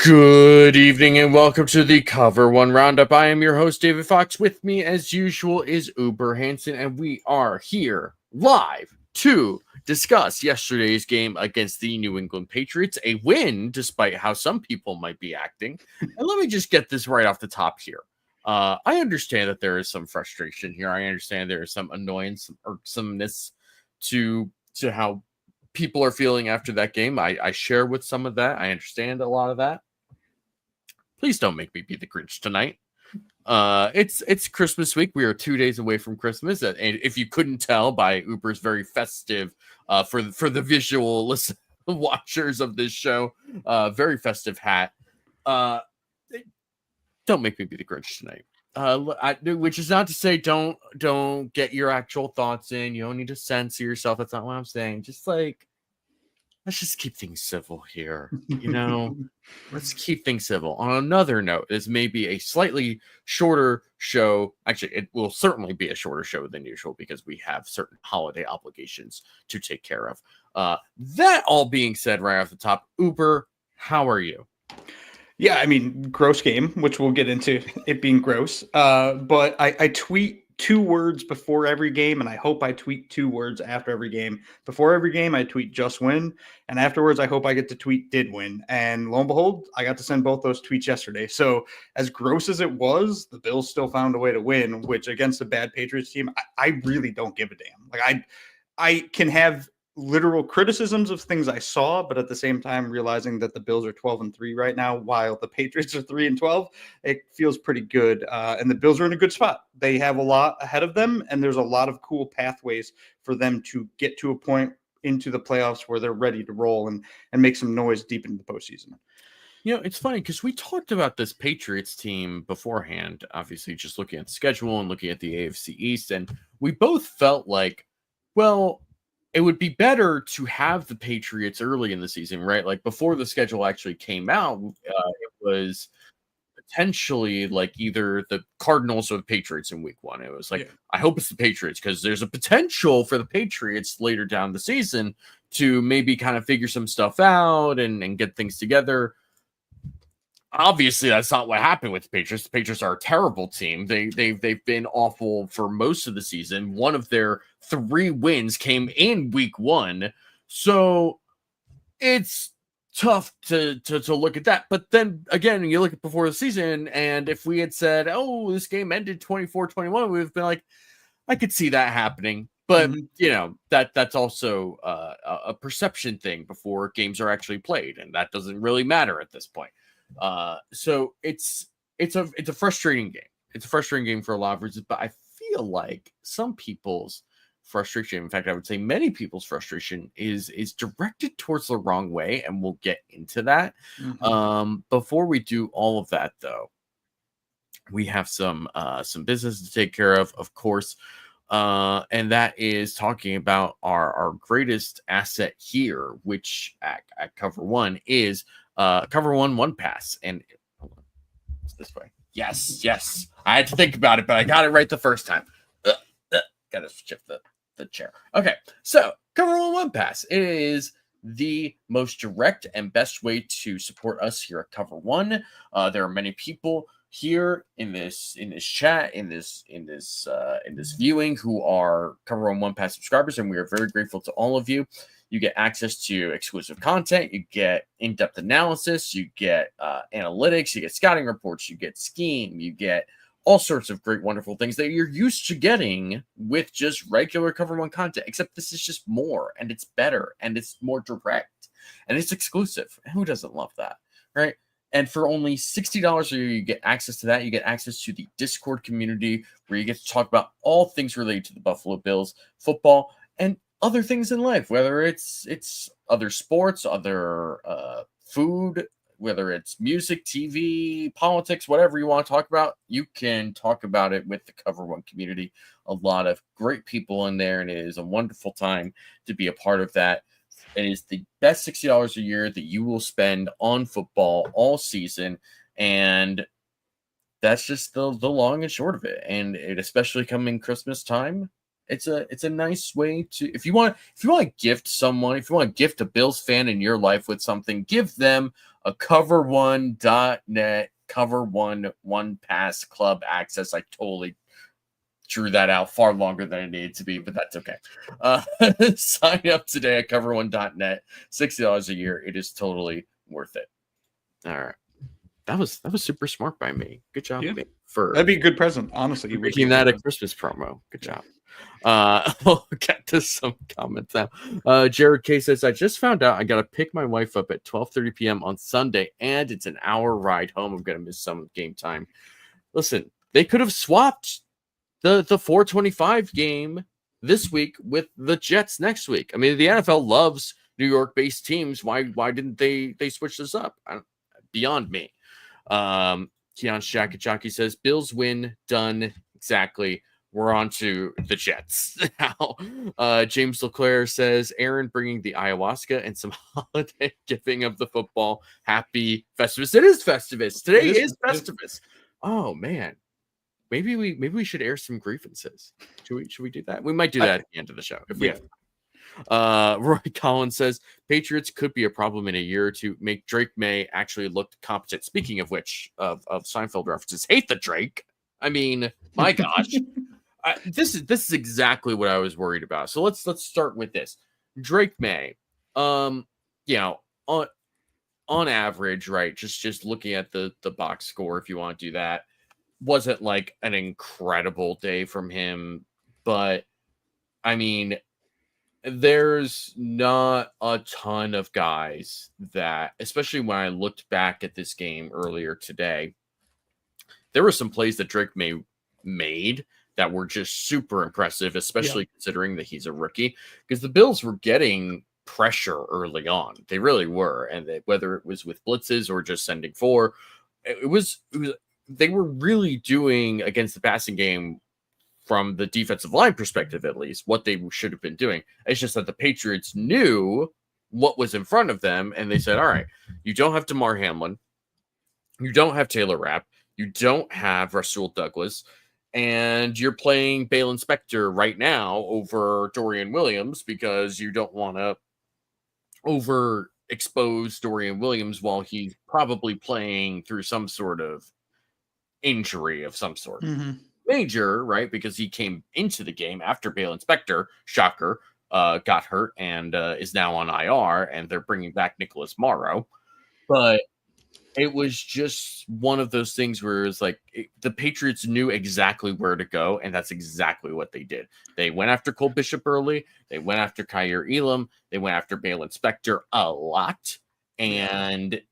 Good evening and welcome to the Cover One Roundup. I am your host, David Fox. With me, as usual, is UberHansen, and we are here live to discuss yesterday's game against the New England Patriots. A win, despite how some people might be acting. And let me just get this right off the top here. I understand that there is some frustration here. I understand there is some annoyance or irksomeness to how people are feeling after that game. I share with some of that. I understand a lot of that. Please don't make me be the Grinch tonight. It's Christmas week. We are 2 days away from Christmas, and if you couldn't tell by Uber's very festive, for the visual watchers of this show, very festive hat. Don't make me be the Grinch tonight. Which is not to say don't get your actual thoughts in. You don't need to censor yourself. That's not what I'm saying. Just like, let's just keep things civil here. Let's keep things civil. On another note, this may be a slightly shorter show. Actually, it will certainly be a shorter show than usual because we have certain holiday obligations to take care of. That all being said, right off the top, Uber, how are you? Yeah, I mean, gross game, which we'll get into it being gross. But I tweet 2 words before every game, and I hope I tweet 2 words after every game. Before every game, I tweet just win, and afterwards, I hope I get to tweet did win. And lo and behold, I got to send both those tweets yesterday. So as gross as it was, the Bills still found a way to win, which against a bad Patriots team, I really don't give a damn. Like I can have literal criticisms of things I saw, but at the same time realizing that the Bills are 12-3 right now, while the Patriots are 3-12, it feels pretty good. And the Bills are in a good spot. They have a lot ahead of them, and there's a lot of cool pathways for them to get to a point into the playoffs where they're ready to roll and make some noise deep into the postseason. It's funny because we talked about this Patriots team beforehand, obviously just looking at the schedule and looking at the AFC East, and we both felt like, well, it would be better to have the Patriots early in the season, right? Like before the schedule actually came out, it was potentially like either the Cardinals or the Patriots in week 1. It was like, yeah, I hope it's the Patriots because there's a potential for the Patriots later down the season to maybe kind of figure some stuff out and get things together. Obviously, that's not what happened with the Patriots. The Patriots are a terrible team. They've been awful for most of the season. One of their 3 wins came in week 1, so it's tough to look at that. But then again, you look at before the season, and if we had said, "Oh, this game ended 24-21," we've been like, I could see that happening. But that's also a perception thing before games are actually played, and that doesn't really matter at this point. So it's a frustrating game. It's a frustrating game for a lot of reasons, but I feel like some people's frustration, in fact, I would say many people's frustration is directed towards the wrong way, and we'll get into that. Before we do all of that, though, we have some business to take care of course. And that is talking about our greatest asset here, which at Cover One is Cover One Pass. And hold on, it's this way. Yes. I had to think about it, but I got it right the first time. Gotta shift the chair. Okay, so Cover One Pass is the most direct and best way to support us here at Cover One. There are many people here in this chat, in this viewing, who are Cover One Pass subscribers, and we are very grateful to all of you. You get access to exclusive content, you get in-depth analysis, you get analytics, you get scouting reports, you get scheme, you get all sorts of great, wonderful things that you're used to getting with just regular Cover One content, except this is just more, and it's better, and it's more direct, and it's exclusive. Who doesn't love that, right? And for only $60 a year, you get access to that. You get access to the Discord community where you get to talk about all things related to the Buffalo Bills, football, and other things in life, whether it's other sports, other food, whether it's music, TV, politics, whatever you want to talk about, you can talk about it with the Cover One community. A lot of great people in there, and it is a wonderful time to be a part of that. It is the best $60 a year that you will spend on football all season, and that's just the long and short of it. And it, especially coming Christmas time, It's a nice way to, if you want to gift someone, if you want to gift a Bills fan in your life with something, give them a cover1.net cover one pass club access. I totally drew that out far longer than it needed to be, but that's okay. Sign up today at cover1.net. $60 a year. It is totally worth it. All right. That was super smart by me. Good job, Yeah. for That'd be a good present, honestly. making that a Christmas promo. Good job. We'll get to some comments now. Jared K says, I just found out I gotta pick my wife up at 12:30 p.m. on Sunday, and it's an hour ride home. I'm gonna miss some game time. Listen, they could have swapped the 4:25 game this week with the Jets next week. I mean, the NFL loves New York-based teams. Why didn't they switch this up? Beyond me. Keon's Jacket Jockey says, Bills win, done. Exactly. We're on to the Jets now. James LeClaire says, Aaron bringing the ayahuasca and some holiday giving of the football. Happy Festivus. It is Festivus. Today is Festivus. Oh, man. Maybe we should air some grievances. Should we do that? We might do that at the end of the show. If we have. Roy Collins says Patriots could be a problem in a year or two. Make Drake May actually look competent. Speaking of which, of Seinfeld references, hate the Drake. I mean, my gosh, this is exactly what I was worried about. So let's start with this. Drake May, on average, right? Just looking at the box score, if you want to do that, wasn't like an incredible day from him, but I mean, there's not a ton of guys that, especially when I looked back at this game earlier today, there were some plays that Drake May made that were just super impressive, especially considering that he's a rookie, because the Bills were getting pressure early on. They really were. And whether it was with blitzes or just sending four, they were really doing against the passing game, from the defensive line perspective, at least, what they should have been doing. It's just that the Patriots knew what was in front of them, and they said, all right, you don't have Damar Hamlin, you don't have Taylor Rapp, you don't have Rasul Douglas, and you're playing Bale Inspector right now over Dorian Williams because you don't want to overexpose Dorian Williams while he's probably playing through some sort of injury of some sort. Mm-hmm. Major, right? Because he came into the game after Bale Inspector, shocker, got hurt and is now on IR, and they're bringing back Nicholas Morrow. But it was just one of those things where it was like the Patriots knew exactly where to go, and that's exactly what they did. They went after Cole Bishop early. They went after Kyer Elam. They went after Bale Inspector a lot. And,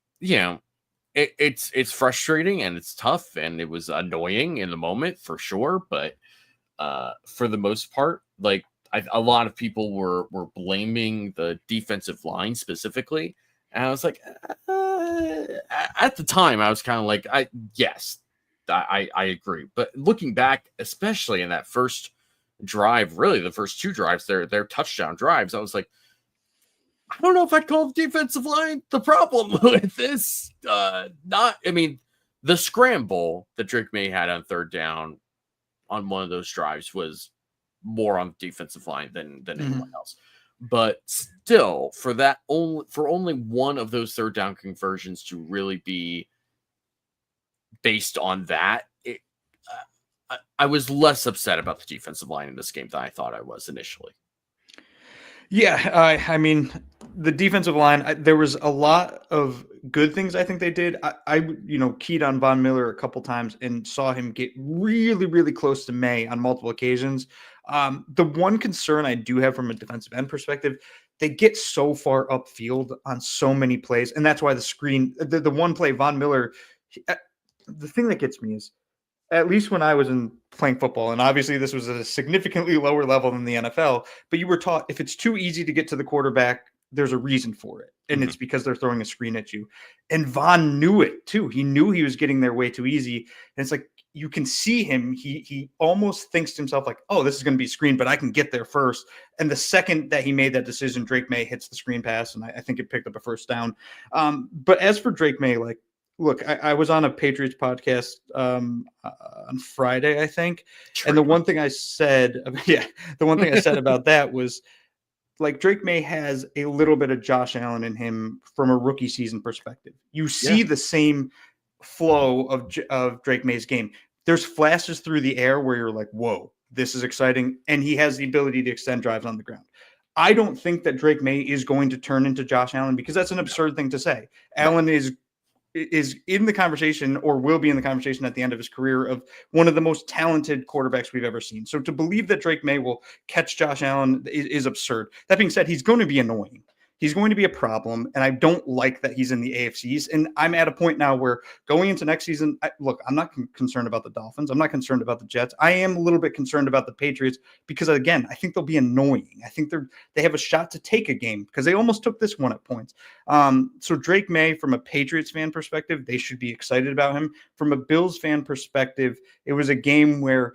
it's frustrating and it's tough, and it was annoying in the moment for sure. But for the most part, like a lot of people were blaming the defensive line specifically. And I was like, at the time, I was kind of like, I agree. But looking back, especially in that first drive, really the first two drives, their touchdown drives, I was like, I don't know if I'd call the defensive line the problem with this. The scramble that Drake May had on third down on one of those drives was more on the defensive line than anyone else. But still, for only one of those third down conversions to really be based on that, I was less upset about the defensive line in this game than I thought I was initially. Yeah, I mean, the defensive line, there was a lot of good things I think they did. I keyed on Von Miller a couple times and saw him get really, really close to May on multiple occasions. The one concern I do have from a defensive end perspective, they get so far upfield on so many plays, and that's why the one play, Von Miller, the thing that gets me is, at least when I was playing football, and obviously this was at a significantly lower level than the NFL, but you were taught if it's too easy to get to the quarterback, there's a reason for it. And it's because they're throwing a screen at you. And Von knew it too. He knew he was getting there way too easy. And it's like, you can see him. He almost thinks to himself like, oh, this is going to be screen, but I can get there first. And the second that he made that decision, Drake May hits the screen pass. And I think it picked up a first down. But as for Drake May, like, look, I was on a Patriots podcast on Friday, I think, and the one thing I said, the one thing I said about that was like Drake May has a little bit of Josh Allen in him from a rookie season perspective. You see the same flow of Drake May's game. There's flashes through the air where you're like, whoa, this is exciting. And he has the ability to extend drives on the ground. I don't think that Drake May is going to turn into Josh Allen because that's an absurd thing to say. Allen is in the conversation or will be in the conversation at the end of his career of one of the most talented quarterbacks we've ever seen. So to believe that Drake May will catch Josh Allen is absurd. That being said, he's going to be annoying. He's going to be a problem, and I don't like that he's in the AFC East. And I'm at a point now where going into next season, look, I'm not concerned about the Dolphins. I'm not concerned about the Jets. I am a little bit concerned about the Patriots because, again, I think they'll be annoying. I think they have a shot to take a game because they almost took this one at points. So Drake May, from a Patriots fan perspective, they should be excited about him. From a Bills fan perspective, it was a game where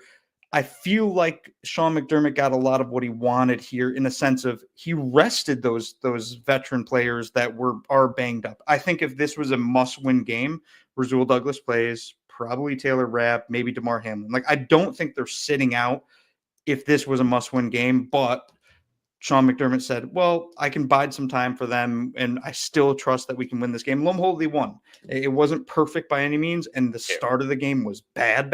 I feel like Sean McDermott got a lot of what he wanted here in the sense of he rested those veteran players that are banged up. I think if this was a must-win game, Rasul Douglas plays, probably Taylor Rapp, maybe DeMar Hamlin. Like, I don't think they're sitting out if this was a must-win game, but Sean McDermott said, well, I can bide some time for them, and I still trust that we can win this game. Lo and behold, they won. It wasn't perfect by any means, and the start of the game was bad.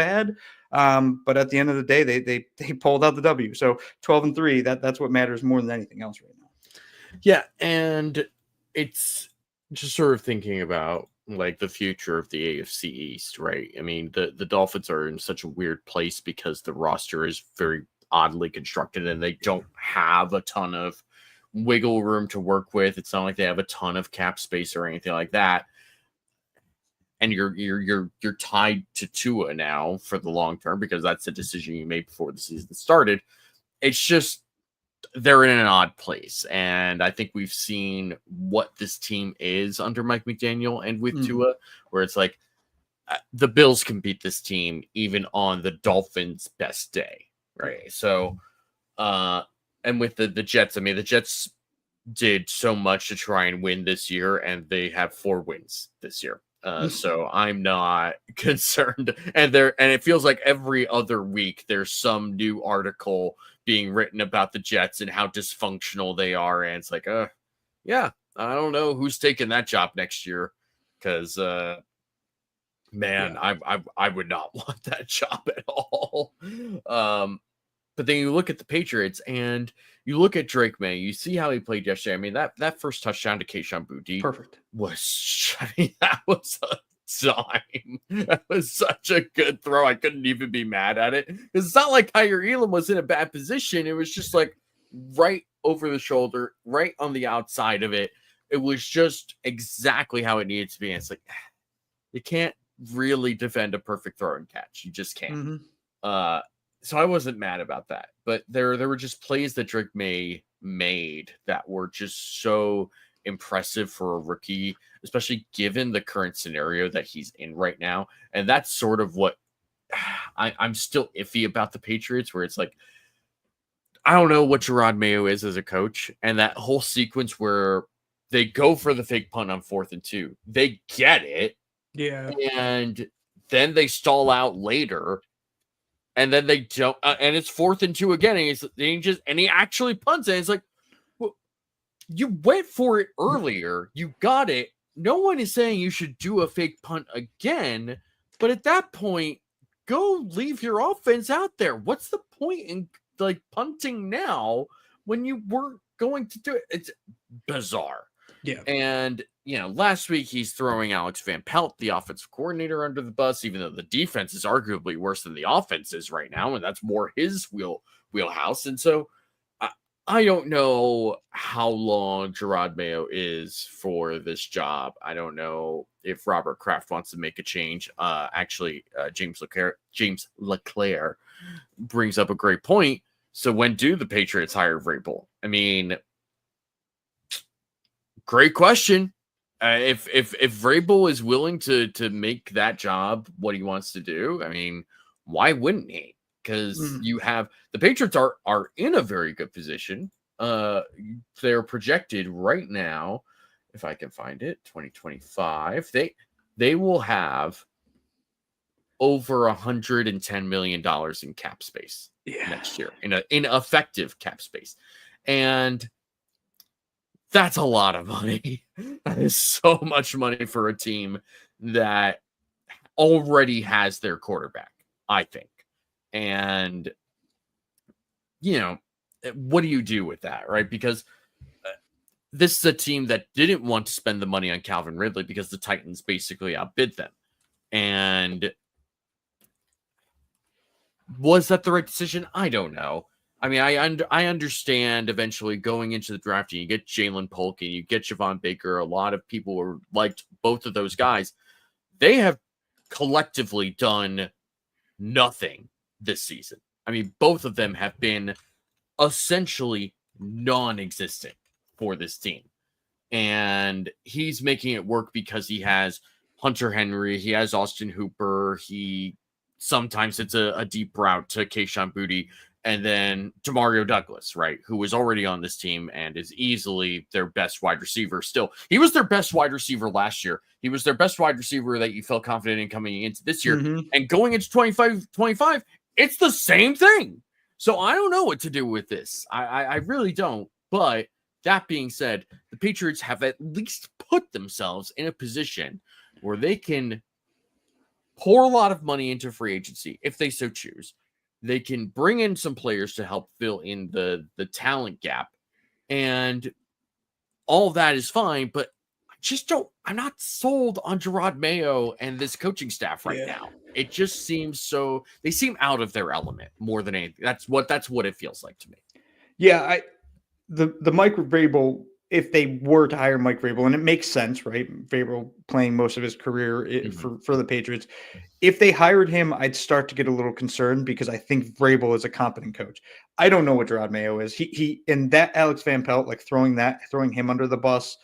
But at the end of the day, they pulled out the W. So 12-3, that's what matters more than anything else right now. Yeah, and it's just sort of thinking about like the future of the AFC East, right? I mean, the Dolphins are in such a weird place because the roster is very oddly constructed and they don't have a ton of wiggle room to work with. It's not like they have a ton of cap space or anything like that. And you're tied to Tua now for the long term because that's a decision you made before the season started. It's just they're in an odd place, and I think we've seen what this team is under Mike McDaniel and with Tua, where it's like the Bills can beat this team even on the Dolphins' best day, right? So, and with the Jets, I mean, the Jets did so much to try and win this year, and they have 4 wins this year. So I'm not concerned. And it feels like every other week there's some new article being written about the Jets and how dysfunctional they are. And it's like, yeah, I don't know who's taking that job next year. Because I would not want that job at all. But then you look at the Patriots and you look at Drake May, you see how he played yesterday. I mean, that first touchdown to Kayshon Boutte that was a dime. That was such a good throw. I couldn't even be mad at it. It's not like Tyre Elam was in a bad position. It was just like right over the shoulder, right on the outside of it. It was just exactly how it needed to be. And it's like, you can't really defend a perfect throw and catch. You just can't. So I wasn't mad about that, but there were just plays that Drake May made that were just so impressive for a rookie, especially given the current scenario that he's in right now. And that's sort of what I'm still iffy about the Patriots, where it's like, I don't know what Gerard Mayo is as a coach. And that whole sequence where they go for the fake punt on 4th and 2, they get it. Yeah. And then they stall out later. And then they don't, and it's 4th and 2 again. And he actually punts it. It's like, well, you went for it earlier. You got it. No one is saying you should do a fake punt again. But at that point, go leave your offense out there. What's the point in like punting now when you weren't going to do it? It's bizarre. Yeah. And, last week he's throwing Alex Van Pelt, the offensive coordinator, under the bus, even though the defense is arguably worse than the offense is right now. And that's more his wheelhouse. And so I don't know how long Gerard Mayo is for this job. I don't know if Robert Kraft wants to make a change. James Leclerc brings up a great point. So when do the Patriots hire Vrabel? I mean, great question. If Vrabel is willing to make that job what he wants to do, I mean, why wouldn't he? Because you have the Patriots are in a very good position. They're projected right now, if I can find it, 2025. they will have over $110 million in cap space next year, in effective cap space. And that's a lot of money. That is so much money for a team that already has their quarterback, I think. And, what do you do with that, right? Because this is a team that didn't want to spend the money on Calvin Ridley because the Titans basically outbid them. And was that the right decision? I don't know. I mean, I understand eventually going into the draft and you get Jalen Polk and you get Javon Baker. A lot of people were liked both of those guys. They have collectively done nothing this season. I mean, both of them have been essentially non-existent for this team. And he's making it work because he has Hunter Henry, he has Austin Hooper, sometimes it's a deep route to Kayshon Boutte, and then Demario Douglas, right, who was already on this team and is easily their best wide receiver still. He was their best wide receiver last year. He was their best wide receiver that you felt confident in coming into this year. Mm-hmm. And going into 25, it's the same thing. So I don't know what to do with this. I really don't. But that being said, the Patriots have at least put themselves in a position where they can pour a lot of money into free agency if they so choose. They can bring in some players to help fill in the talent gap. And all of that is fine, but I'm not sold on Gerard Mayo and this coaching staff right now. It just seems they seem out of their element more than anything. That's what it feels like to me. Yeah, the Mike Vrabel, if they were to hire Mike Vrabel, and it makes sense, right? Vrabel playing most of his career for the Patriots. If they hired him, I'd start to get a little concerned because I think Vrabel is a competent coach. I don't know what Gerard Mayo is. He and that Alex Van Pelt, like throwing him under the bus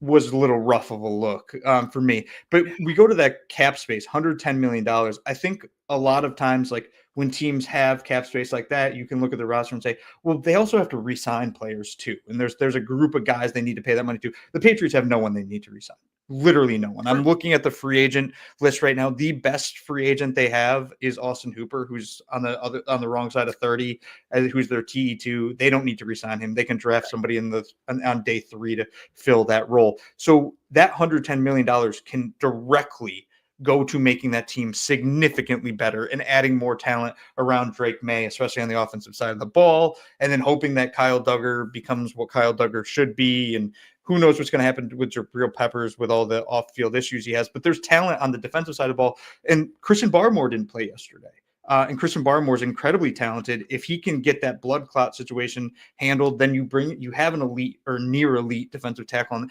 was a little rough of a look for me. But we go to that cap space, $110 million. I think a lot of times, like when teams have cap space like that, you can look at the roster and say, well, they also have to re-sign players too. And there's a group of guys they need to pay that money to. The Patriots have no one they need to re-sign. Literally no one. I'm looking at the free agent list right now. The best free agent they have is Austin Hooper, who's on the wrong side of 30, who's their TE2. They don't need to re-sign him. They can draft somebody on day 3 to fill that role. So that $110 million can directly go to making that team significantly better and adding more talent around Drake May, especially on the offensive side of the ball, and then hoping that Kyle Duggar becomes what Kyle Duggar should be. And who knows what's going to happen with Jabril Peppers with all the off-field issues he has. But there's talent on the defensive side of the ball. And Christian Barmore didn't play yesterday. And Christian Barmore is incredibly talented. If he can get that blood clot situation handled, then you have an elite or near elite defensive tackle.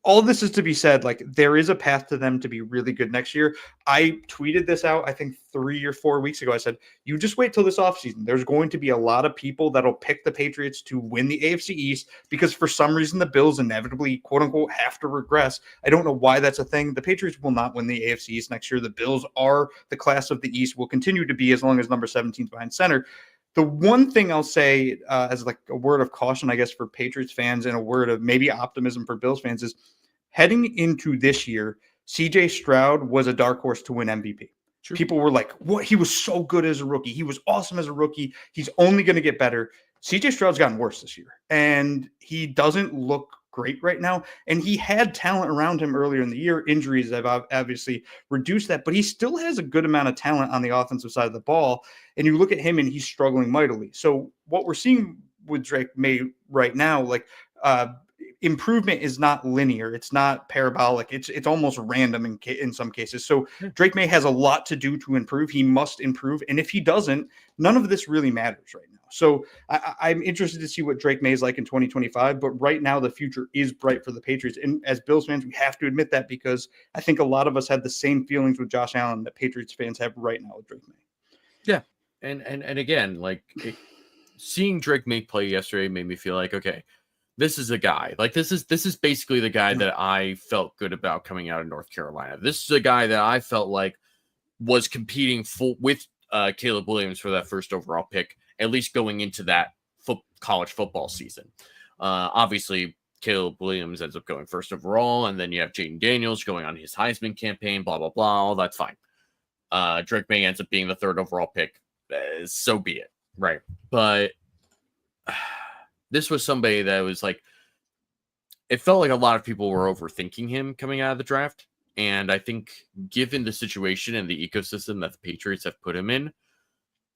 All this is to be said, like there is a path to them to be really good next year. I tweeted this out, I think 3 or 4 weeks ago. I said, you just wait till this offseason. There's going to be a lot of people that'll pick the Patriots to win the AFC East because for some reason the Bills inevitably, quote unquote, have to regress. I don't know why that's a thing. The Patriots will not win the AFC East next year. The Bills are the class of the East, will continue to be as long as number 17 is behind center. The one thing I'll say as like a word of caution, I guess, for Patriots fans and a word of maybe optimism for Bills fans is heading into this year, CJ Stroud was a dark horse to win MVP. True. People were like, what? He was so good as a rookie. He was awesome as a rookie. He's only going to get better. CJ Stroud's gotten worse this year, and he doesn't look great right now. And he had talent around him earlier in the year. Injuries have obviously reduced that, but he still has a good amount of talent on the offensive side of the ball. And you look at him and he's struggling mightily. So what we're seeing with Drake May right now, like improvement is not linear. It's not parabolic. It's almost random in some cases. So Drake May has a lot to do to improve. He must improve. And if he doesn't, none of this really matters right now. So I'm interested to see what Drake May is like in 2025. But right now, the future is bright for the Patriots. And as Bills fans, we have to admit that because I think a lot of us had the same feelings with Josh Allen that Patriots fans have right now with Drake May. Yeah. And again, like seeing Drake May play yesterday made me feel like, okay, this is a guy. Like this is basically the guy that I felt good about coming out of North Carolina. This is a guy that I felt like was competing with Caleb Williams for that first overall pick, at least going into that college football season. Obviously, Caleb Williams ends up going first overall, and then you have Jaden Daniels going on his Heisman campaign, blah, blah, blah. All that's fine. Drake May ends up being the 3rd overall pick. So be it. Right. But this was somebody that was like, it felt like a lot of people were overthinking him coming out of the draft. And I think given the situation and the ecosystem that the Patriots have put him in,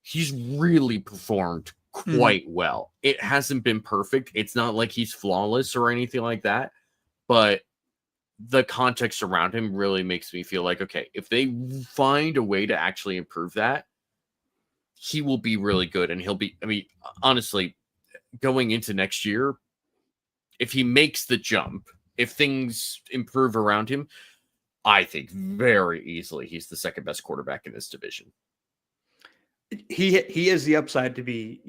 he's really performed quite well. It hasn't been perfect. It's not like he's flawless or anything like that, but the context around him really makes me feel like, okay, if they find a way to actually improve that, he will be really good. And he'll be, I mean, honestly, going into next year, if he makes the jump, if things improve around him, I think very easily he's the 2nd best quarterback in this division. He has the upside to be,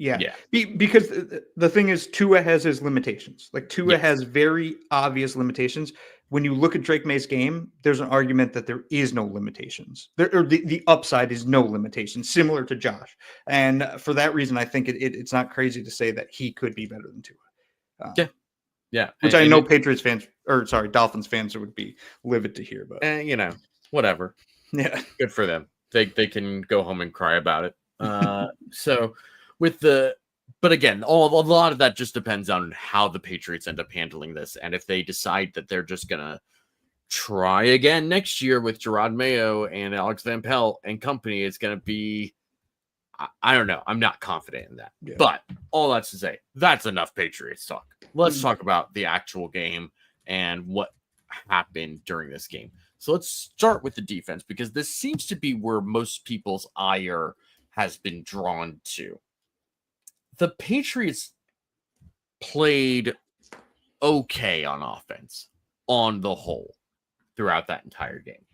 because the thing is, Tua has his limitations. Like Tua has very obvious limitations. When you look at Drake May's game, there's an argument that there is no limitations. The upside is no limitations, similar to Josh. And for that reason, I think it's not crazy to say that he could be better than Tua. Yeah. Which I know Patriots fans, Dolphins fans would be livid to hear, but whatever. Yeah. Good for them. They can go home and cry about it. So but again, a lot of that just depends on how the Patriots end up handling this. And if they decide that they're just going to try again next year with Gerard Mayo and Alex Van Pelt and company, it's going to be, I don't know. I'm not confident in that. Yeah. But all that's to say, that's enough Patriots talk. Let's talk about the actual game and what happened during this game. So let's start with the defense, because this seems to be where most people's ire has been drawn to. The Patriots played okay on offense on the whole throughout that entire game.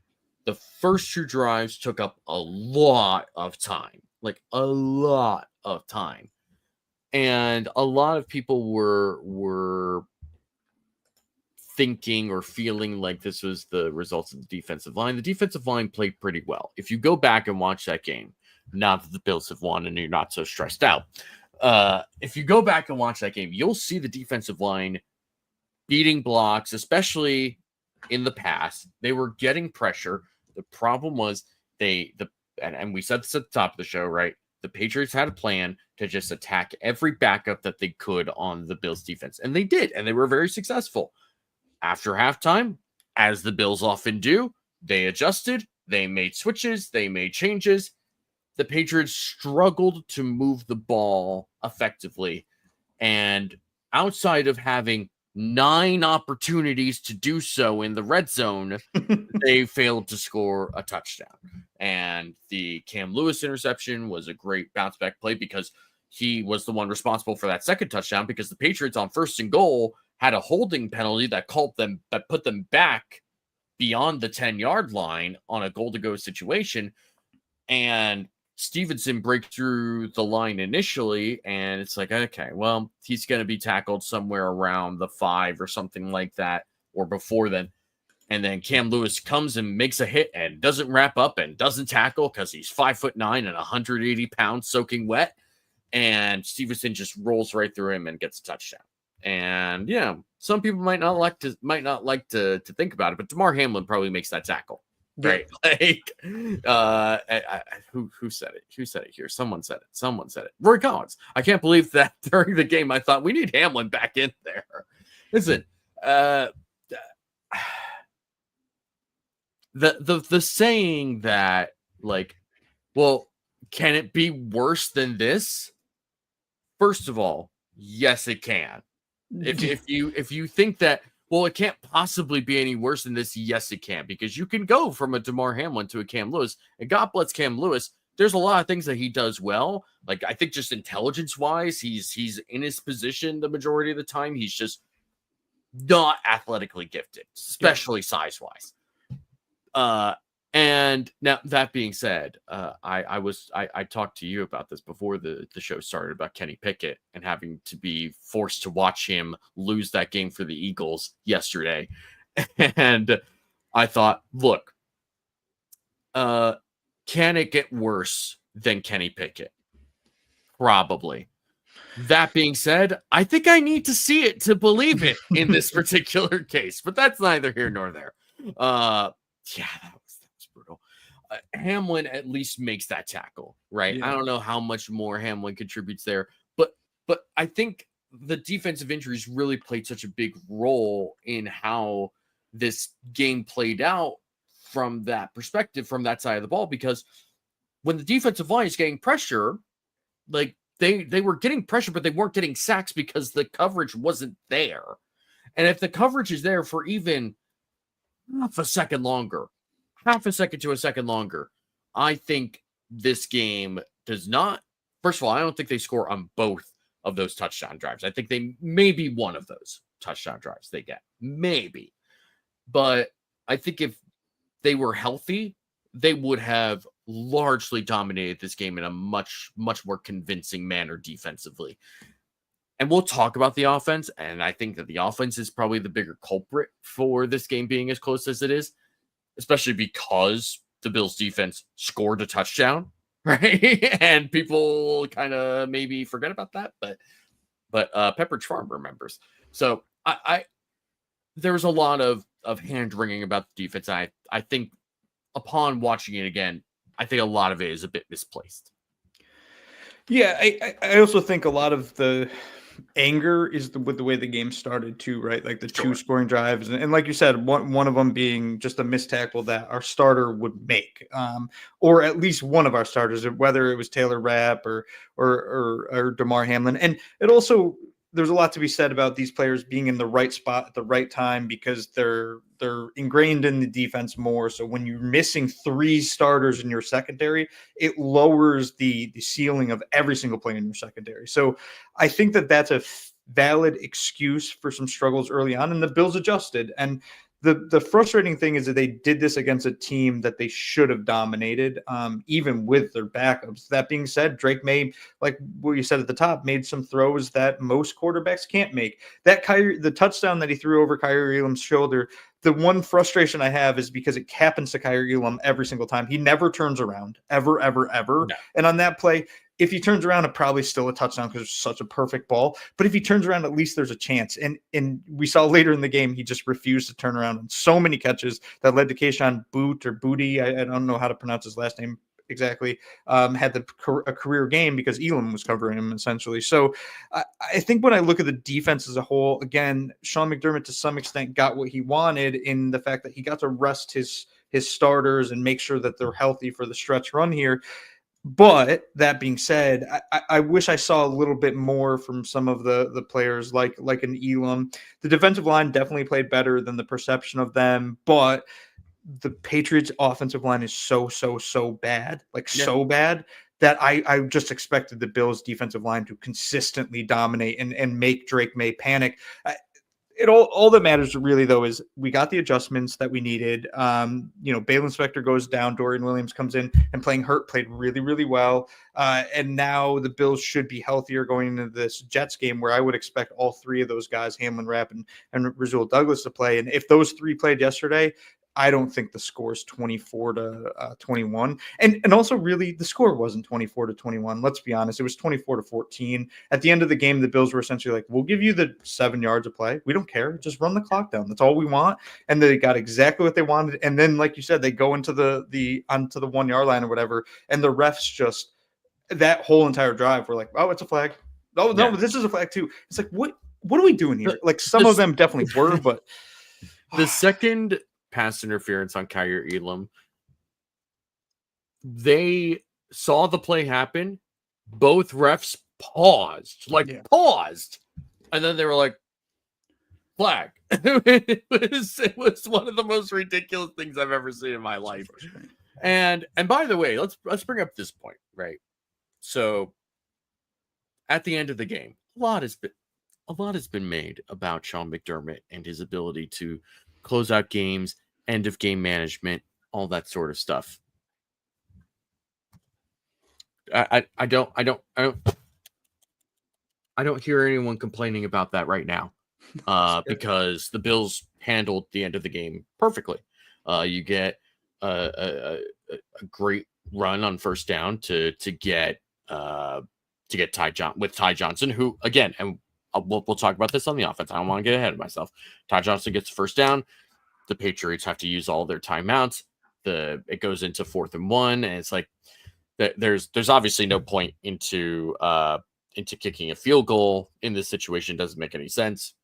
The first 2 drives took up a lot of time, like a lot of time. And a lot of people were thinking or feeling like this was the results of the defensive line. The defensive line played pretty well. If you go back and watch that game, now that the Bills have won and you're not so stressed out, if you go back and watch that game, you'll see the defensive line beating blocks, especially in the pass. They were getting pressure. The problem was and we said this at the top of the show, right? The Patriots had a plan to just attack every backup that they could on the Bills defense. And they did, and they were very successful. After halftime, as the Bills often do, they adjusted, they made switches, they made changes. The Patriots struggled to move the ball effectively. And outside of having 9 opportunities to do so in the red zone, they failed to score a touchdown. And the Cam Lewis interception was a great bounce back play, because he was the one responsible for that second touchdown, because the Patriots on 1st and goal had a holding penalty that put them back beyond the 10-yard line on a goal to go situation. And Stevenson breaks through the line initially, and it's like, okay, well, he's going to be tackled somewhere around the 5 or something like that, or before then. And then Cam Lewis comes and makes a hit and doesn't wrap up and doesn't tackle because he's 5'9" and 180 pounds soaking wet. And Stevenson just rolls right through him and gets a touchdown. And some people might not like to think about it, but Damar Hamlin probably makes that tackle. Right. Like, who said it? Who said it here? Someone said it. Roy Collins. I can't believe that during the game I thought we need Hamlin back in there. Listen, the saying that, like, well, can it be worse than this? First of all, yes, it can. If you think that, well, it can't possibly be any worse than this, yes, it can, because you can go from a Damar Hamlin to a Cam Lewis, and God bless Cam Lewis. There's a lot of things that he does well. Like, I think just intelligence-wise, he's in his position the majority of the time. He's just not athletically gifted, especially size-wise. And now, that being said, I talked to you about this before the show started, about Kenny Pickett and having to be forced to watch him lose that game for the Eagles yesterday. And I thought, look, can it get worse than Kenny Pickett? Probably. That being said, I think I need to see it to believe it in this particular case, but that's neither here nor there. Yeah, that was brutal. Hamlin at least makes that tackle, right? I Yeah. don't know how much more Hamlin contributes there, but I think the defensive injuries really played such a big role in how this game played out from that perspective, from that side of the ball, because when the defensive line is getting pressure, like they were getting pressure, but they weren't getting sacks because the coverage wasn't there. And if the coverage is there for even half a second longer, half a second to a second longer, I think this game does not. First of all, I don't think they score on both of those touchdown drives. I think they maybe one of those touchdown drives they get, maybe. But I think if they were healthy, they would have largely dominated this game in a much, much more convincing manner defensively. And we'll talk about the offense. And I think that the offense is probably the bigger culprit for this game being as close as it is, especially because the Bills defense scored a touchdown, right? And people kind of maybe forget about that, but Pepperidge Farm remembers. So I there was a lot of hand wringing about the defense. I think upon watching it again, I think a lot of it is a bit misplaced. Yeah, I also think a lot of the anger is with the way the game started too, right? Like the Sure. 2 scoring drives, and like you said, one of them being just a missed tackle that our starter would make, or at least one of our starters, whether it was Taylor Rapp or Damar Hamlin. And it also, there's a lot to be said about these players being in the right spot at the right time because they're ingrained in the defense more. So when you're missing 3 starters in your secondary, it lowers the ceiling of every single player in your secondary. So I think that that's a valid excuse for some struggles early on, and the Bills adjusted. And the frustrating thing is that they did this against a team that they should have dominated, even with their backups. That being said, Drake made, like what you said at the top, made some throws that most quarterbacks can't make. The touchdown that he threw over Kyrie Elam's shoulder, the one frustration I have is because it happens to Kyrie Elam every single time. He never turns around, ever, ever, ever. No. And on that play, if he turns around, it probably still a touchdown because it's such a perfect ball. But if he turns around, at least there's a chance. And we saw later in the game, he just refused to turn around on so many catches that led to Keyshawn Booty. I don't know how to pronounce his last name exactly, had a career game because Elam was covering him essentially. So I think when I look at the defense as a whole, again, Sean McDermott to some extent got what he wanted in the fact that he got to rest his starters and make sure that they're healthy for the stretch run here. But that being said, I wish I saw a little bit more from some of the players like an Elam. The defensive line definitely played better than the perception of them, but the Patriots offensive line is so bad, so bad that I just expected the Bills defensive line to consistently dominate and make Drake May panic. All that matters really though is we got the adjustments that we needed. Balen Spector goes down, Dorian Williams comes in, and played really, really well. And now the Bills should be healthier going into this Jets game, where I would expect all 3 of those guys, Hamlin, Rapp, and Rasul Douglas, to play. And if those 3 played yesterday, I don't think the score is 24-21. And also really the score wasn't 24-21. Let's be honest. It was 24-14. At the end of the game, the Bills were essentially like, we'll give you the 7 yards of play. We don't care. Just run the clock down. That's all we want. And they got exactly what they wanted. And then, like you said, they go into onto the 1 yard line or whatever. And the refs just, that whole entire drive were like, oh, it's a flag. Oh, no, this is a flag too. It's like, what are we doing here? Like some of them definitely were, but the second pass interference on Kyrie Elam, they saw the play happen. Both refs paused, and then they were like, flag. It was one of the most ridiculous things I've ever seen in my life. And by the way, let's bring up this point, right? So at the end of the game, a lot has been made about Sean McDermott and his ability to close out games, end of game management, all that sort of stuff. I don't hear anyone complaining about that right now, because the Bills handled the end of the game perfectly. You get a great run on first down to get to get Ty Johnson, who again, and we'll talk about this on the offense. I don't want to get ahead of myself. Ty Johnson gets the first down. The Patriots have to use all their timeouts. It goes into 4th and 1, and it's like there's obviously no point into kicking a field goal in this situation. Doesn't make any sense.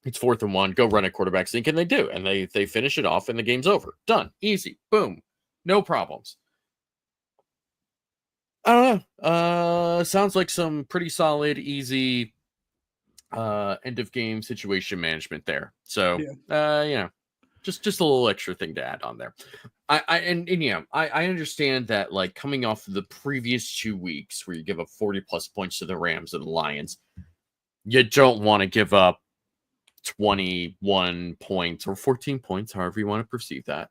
It's 4th and 1. Go run a quarterback sneak, and they do, and they finish it off, and the game's over. Done. Easy. Boom. No problems. I don't know. Sounds like some pretty solid, easy end of game situation management there. So just a little extra thing to add on there. I understand that, like, coming off of the previous 2 weeks where you give up 40 plus points to the Rams and the Lions, you don't want to give up 21 points or 14 points, however you want to perceive that.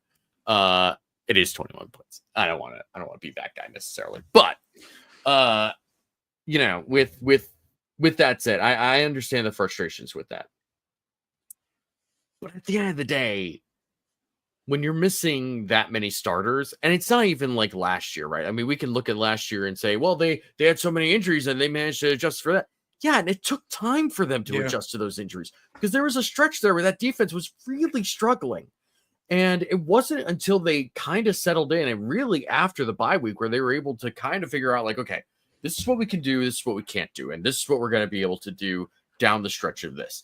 It is 21 points. I don't want to be that guy necessarily, but with that said, I understand the frustrations with that. But at the end of the day, when you're missing that many starters, and it's not even like last year, right? I mean, we can look at last year and say, well, they had so many injuries and they managed to adjust for that. Yeah, and it took time for them to adjust to those injuries, because there was a stretch there where that defense was really struggling. And it wasn't until they kind of settled in, and really after the bye week, where they were able to kind of figure out, like, okay, this is what we can do, this is what we can't do, and this is what we're going to be able to do down the stretch of this.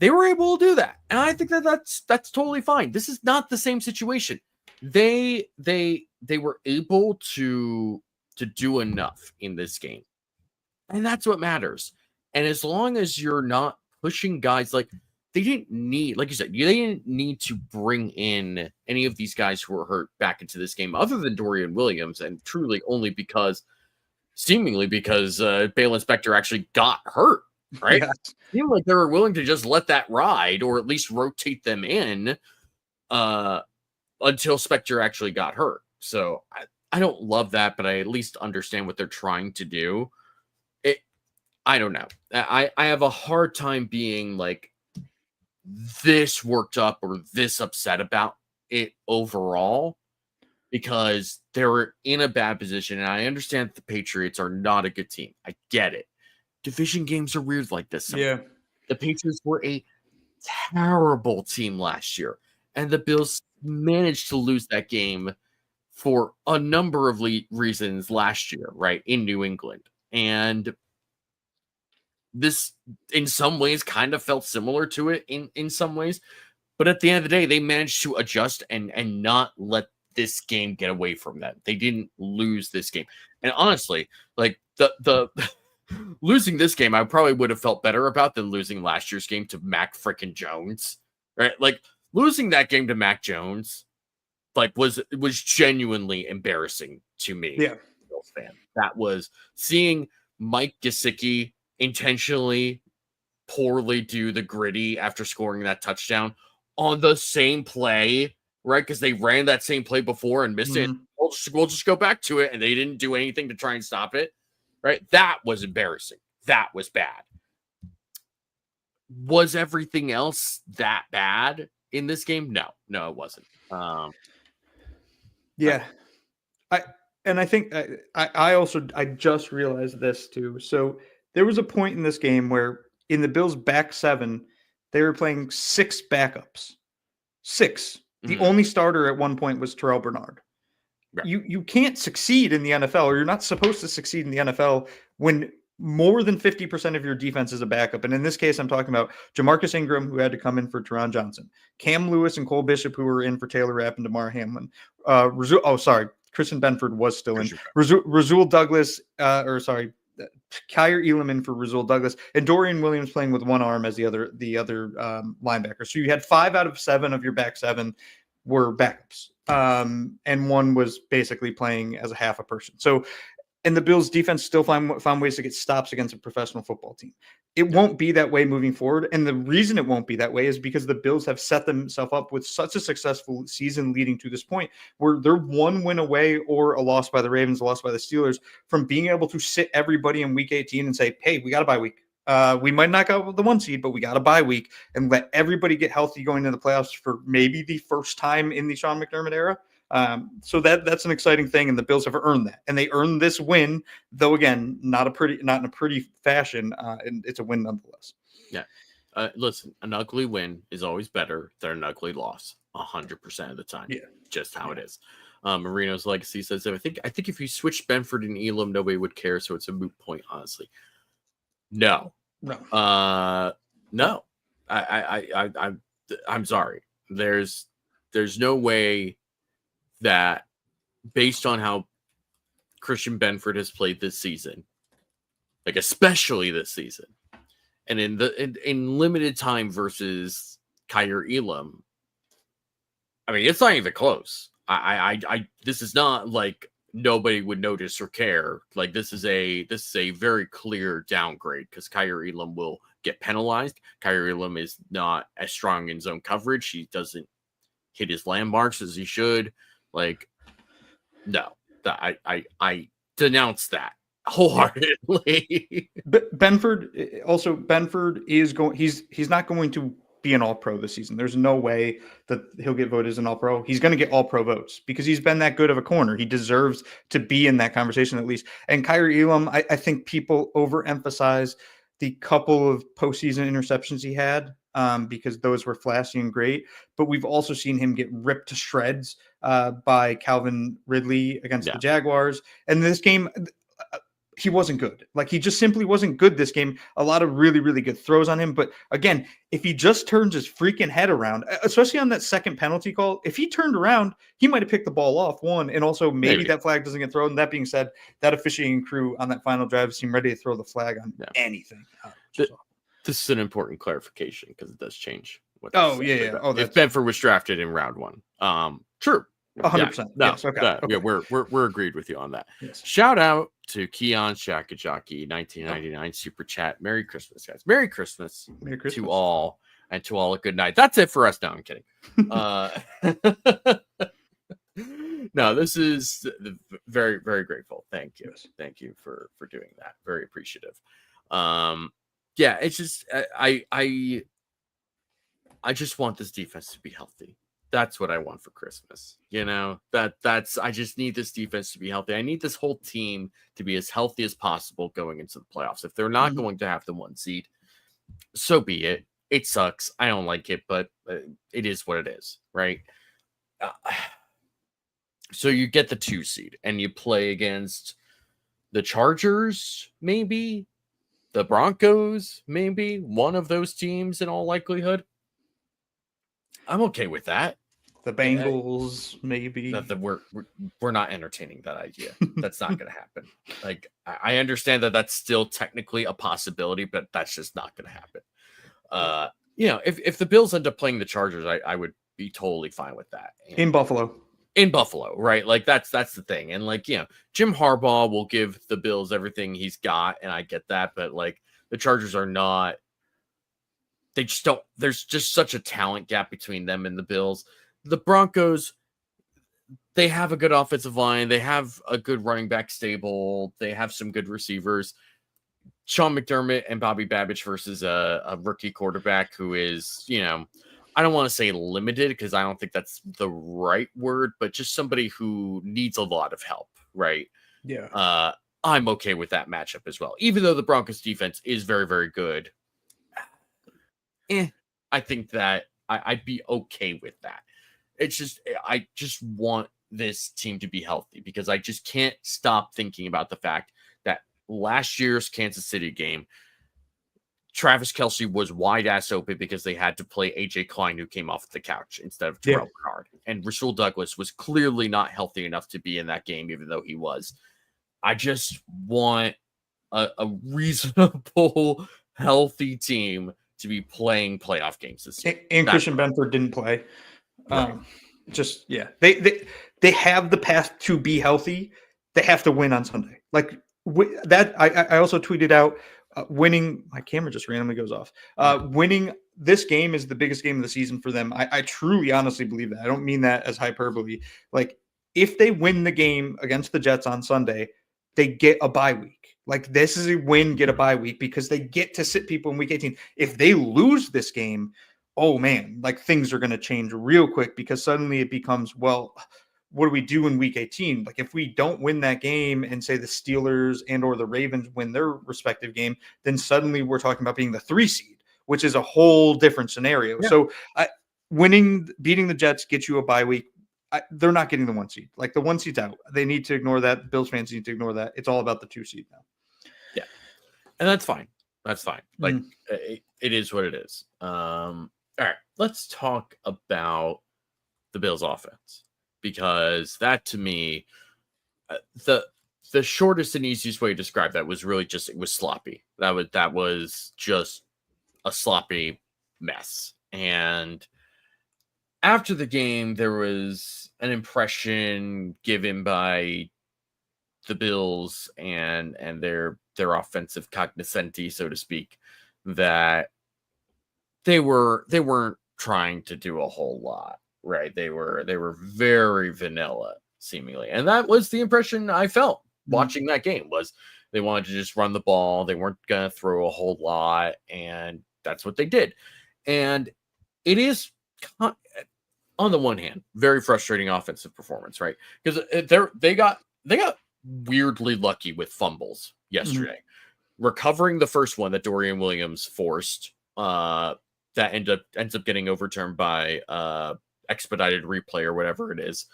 They were able to do that, and I think that's totally fine. This is not the same situation. They were able to do enough in this game, and that's what matters. And as long as you're not pushing guys, like, they didn't need, like you said, they didn't need to bring in any of these guys who were hurt back into this game, other than Dorian Williams, and truly only seemingly because Balen Spector actually got hurt, right? Yes. It seemed like they were willing to just let that ride, or at least rotate them in until Spector actually got hurt. So I don't love that, but I at least understand what they're trying to do. I don't know. I have a hard time being like this worked up or this upset about it overall, because they're in a bad position. And I understand that the Patriots are not a good team. I get it. Division games are weird like this sometimes. Yeah. The Patriots were a terrible team last year, and the Bills managed to lose that game for a number of reasons last year, right, in New England. And this, in some ways, kind of felt similar to it in some ways. But at the end of the day, they managed to adjust and not let this game get away from them. They didn't lose this game. And honestly, like, the losing this game, I probably would have felt better about than losing last year's game to Mac frickin' Jones, right? Like, losing that game to Mac Jones, like, was genuinely embarrassing to me. Yeah. Bills fan. That was seeing Mike Gesicki intentionally poorly do the gritty after scoring that touchdown on the same play, right? Because they ran that same play before and missed it. We'll just go back to it, and they didn't do anything to try and stop it, right? That was embarrassing. That was bad. Was everything else that bad in this game? No, it wasn't. Yeah. I think I just realized this too. So there was a point in this game where in the Bills' back seven, they were playing 6 backups. 6. The only starter at one point was Terrell Bernard. Right. You can't succeed in the NFL, or you're not supposed to succeed in the NFL when more than 50% of your defense is a backup. And in this case, I'm talking about Jamarcus Ingram, who had to come in for Teron Johnson, Cam Lewis and Cole Bishop, who were in for Taylor Rapp and DeMar Hamlin. Christian Benford was still in. Rasul Douglas, Kyer Elam for Rasul Douglas, and Dorian Williams playing with one arm as the other linebacker. So you had 5 out of 7 of your back 7 were backups, and one was basically playing as a half a person. So, and the Bills defense still found ways to get stops against a professional football team. It won't be that way moving forward. And the reason it won't be that way is because the Bills have set themselves up with such a successful season leading to this point where they're 1 win away, or a loss by the Ravens, a loss by the Steelers, from being able to sit everybody in week 18 and say, hey, we got a bye week. We might knock out the 1 seed, but we got a bye week, and let everybody get healthy going into the playoffs for maybe the first time in the Sean McDermott era. So that's an exciting thing, and the Bills have earned that, and they earned this win, though again, not in a pretty fashion, and it's a win nonetheless. Yeah. Listen, an ugly win is always better than an ugly loss 100% of the time. Yeah. Just how it is. Marino's Legacy says, I think if you switched Benford and Elam, nobody would care, so it's a moot point, honestly. No. No. I'm sorry. There's no way that, based on how Christian Benford has played this season, like especially this season, and in limited time versus Kyer Elam, I mean, it's not even close. This is not like nobody would notice or care. Like this is a very clear downgrade because Kyer Elam will get penalized. Kyer Elam is not as strong in zone coverage. He doesn't hit his landmarks as he should. Like, no, I denounce that wholeheartedly. But Benford is going. He's not going to be an All-Pro this season. There's no way that he'll get voted as an All-Pro. He's going to get All-Pro votes because he's been that good of a corner. He deserves to be in that conversation at least. And Kyer Elam, I think people overemphasize the couple of postseason interceptions he had because those were flashy and great. But we've also seen him get ripped to shreds by Calvin Ridley against the Jaguars. And this game, he wasn't good. Like, he just simply wasn't good this game. A lot of really, really good throws on him. But again, if he just turns his freaking head around, especially on that second penalty call, if he turned around, he might have picked the ball off, one. And also maybe that flag doesn't get thrown. That being said, that officiating crew on that final drive seemed ready to throw the flag on anything. This is an important clarification because it does change. If Benford was drafted in round one. True. 100%. Yes, okay. Yeah, we're agreed with you on that. Yes. Shout out to Keon Shakajaki, 1999 super chat. Merry Christmas, guys. Merry Christmas to all, and to all a good night. That's it for us. No, I'm kidding. No, this is very, very grateful. Thank you. Yes. Thank you for doing that. Very appreciative. Yeah, it's just I just want this defense to be healthy. That's what I want for Christmas. You know, I just need this defense to be healthy. I need this whole team to be as healthy as possible going into the playoffs. If they're not going to have the 1 seed, so be it. It sucks. I don't like it, but it is what it is, right? So you get the 2 seed and you play against the Chargers, maybe the Broncos, maybe one of those teams in all likelihood. I'm okay with that. The Bengals, maybe. We're not entertaining that idea. That's not going to happen. Like, I understand that that's still technically a possibility, but that's just not going to happen. You know, if the Bills end up playing the Chargers, I would be totally fine with that. In Buffalo, right? Like that's the thing. And like, you know, Jim Harbaugh will give the Bills everything he's got, and I get that, but like the Chargers are not. They just don't. There's just such a talent gap between them and the Bills. The Broncos, they have a good offensive line. They have a good running back stable. They have some good receivers. Sean McDermott and Bobby Babbage versus a rookie quarterback who is, you know, I don't want to say limited because I don't think that's the right word, but just somebody who needs a lot of help, right? Yeah. I'm okay with that matchup as well. Even though the Broncos defense is very, very good, I think that I'd be okay with that. It's just, I just want this team to be healthy because I just can't stop thinking about the fact that last year's Kansas City game, Travis Kelce was wide ass open because they had to play AJ Klein, who came off the couch instead of Terrell Bernard. And Rasul Douglas was clearly not healthy enough to be in that game, even though he was. I just want a reasonable, healthy team to be playing playoff games this year. And Christian Benford didn't play. Right. They have the path to be healthy. They have to win on Sunday. Like that. I also tweeted out winning. My camera just randomly goes off. Winning this game is the biggest game of the season for them. I truly, honestly believe that. I don't mean that as hyperbole. Like if they win the game against the Jets on Sunday, they get a bye week. Like this is a win, get a bye week because they get to sit people in week 18. If they lose this game, oh man, like things are going to change real quick because suddenly it becomes, well, what do we do in week 18? Like if we don't win that game and say the Steelers and or the Ravens win their respective game, then suddenly we're talking about being the 3 seed, which is a whole different scenario. Yeah. So beating the Jets gets you a bye week. They're not getting the 1 seed. Like the 1 seed's out. They need to ignore that. Bills fans need to ignore that. It's all about the 2 seed now. Yeah. And that's fine. That's fine. Like it is what it is. All right. Let's talk about the Bills offense, because that to me, the shortest and easiest way to describe that was really just, it was sloppy. That was just a sloppy mess. And after the game, there was an impression given by the Bills and their offensive cognoscenti, so to speak, that they weren't trying to do a whole lot, right? They were very vanilla, seemingly, and that was the impression I felt watching that game. Was they wanted to just run the ball, they weren't gonna throw a whole lot, and that's what they did. And it is, on the one hand, very frustrating offensive performance, right? Because they got weirdly lucky with fumbles yesterday, recovering the first one that Dorian Williams forced, that ends up getting overturned by expedited replay or whatever it is.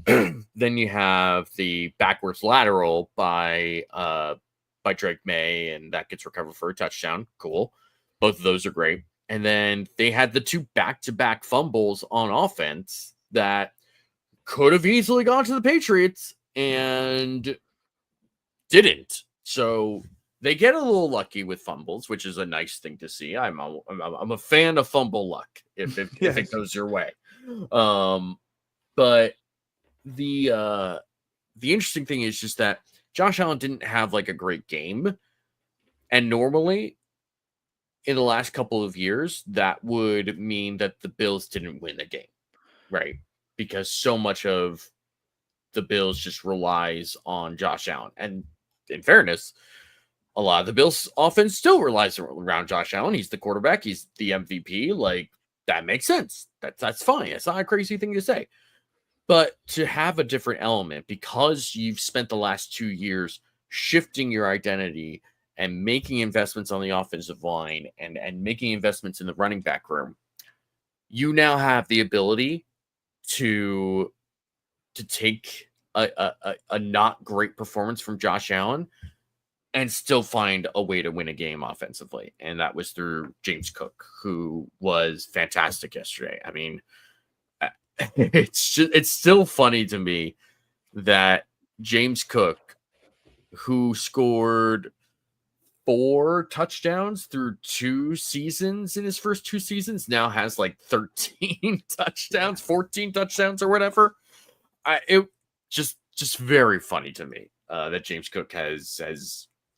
Then you have the backwards lateral by Drake May, and that gets recovered for a touchdown. Cool. Both of those are great. And then they had the 2 back-to-back fumbles on offense that could have easily gone to the Patriots and didn't. So they get a little lucky with fumbles, which is a nice thing to see. I'm a fan of fumble luck if it goes your way. But the interesting thing is just that Josh Allen didn't have like a great game, and normally in the last couple of years, that would mean that the Bills didn't win the game, right? Because so much of the Bills just relies on Josh Allen. And in fairness, a lot of the Bills offense still relies around Josh Allen. He's the quarterback. He's the MVP. Like, that makes sense. That's fine. It's not a crazy thing to say. But to have a different element, because you've spent the last 2 years shifting your identity and making investments on the offensive line and making investments in the running back room, you now have the ability to take a not great performance from Josh Allen and still find a way to win a game offensively. And that was through James Cook, who was fantastic yesterday. I mean, it's still funny to me that James Cook, who scored 4 touchdowns through 2 seasons in his first 2 seasons, now has like 13 touchdowns, 14 touchdowns or whatever. It just very funny to me that James Cook has